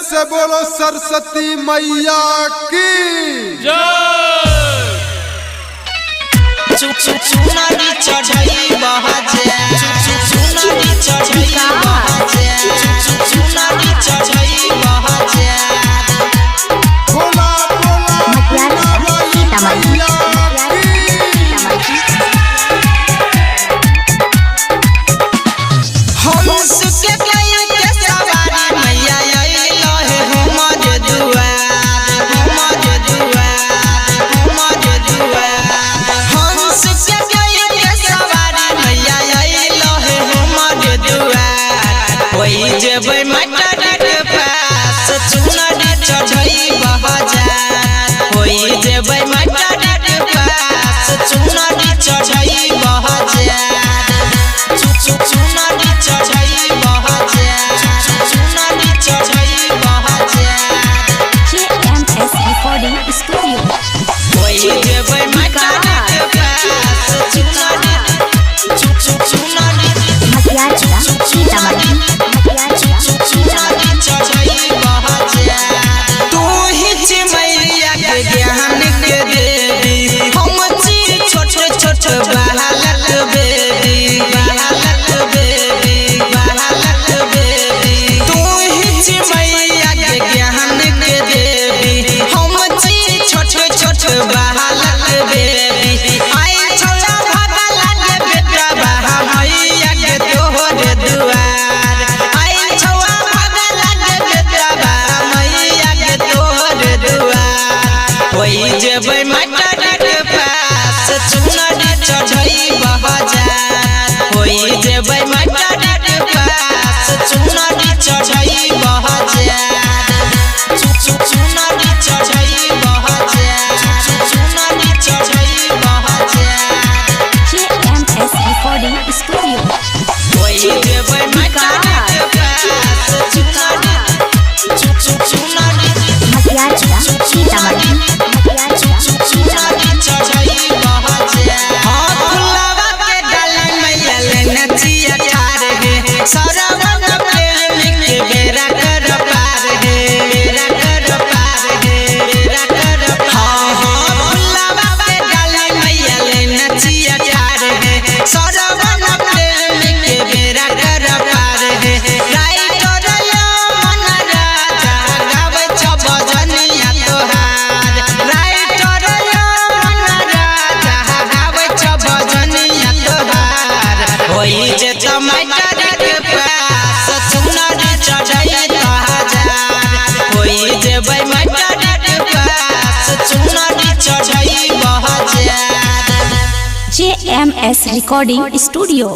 से बोलो सरस्वती मैया की जय। चुनारी चढ़ई बहाजे चुनारी चढ़ई बहाजे चुनारी चढ़ई बहाजे बोला बोला मैया की हंस के कई के सवारी मैया आइलो है हमर दुआर हंस के कई के सवारी मैया आइलो है हमर दुआर ओई जेबै मटर के पास चुनरी चढ़ई बहाजा ओई जेबै मटर के पास चुनरी चढ़ई बहाजा चुनारी चढ़ई बहाजे चुनारी चढ़ई बहाजे JMS Recording Studio. ओई जेबै मटर के पास चुनारी चुनारी चढ़ई बहाजे तू ही मैया के ज्ञान के देवी हम छी छोट छोट बालक बेबी तू ही मैया के ज्ञान के देवी हम छी छोट छोट बालक बेबी आई छोड़ा भगला के बेटा बहा मैया के तोहर दुआर आई छोड़ा भगला के बेटा बहा मैया के तोहर दुआर ओई जेबै मटर के पास चुनरी चढ़ई बहाजा ओई जेबै मटर के पास चुनरी चढ़ई बहाजा चुनरी चढ़ई बहाजा चुनरी चढ़ई बहाजा JMS Recording Studio. ओई जेबै मटर के पास चुनरी चुनरी चढ़ई बहाजा हां फुलवा के डाले मैया लेना चिया ठार है सरवन प्रेम के बेरा कर पार है बेरा कर पार है बेरा कर हां फुलवा के डाले मैया लेना चिया ठार है सरवन प्रेम के बेरा कर पार है राइटर यो मन राजा गावे छ भजनिया तोहार राइटर यो मन राजा गावे छ भजनिया तोहार होई जे टमाटर के पास चुनरी चढ़ई बहाजार होई जे मटर के पास चुनरी चढ़ई बहाजार JMS Recording Studio.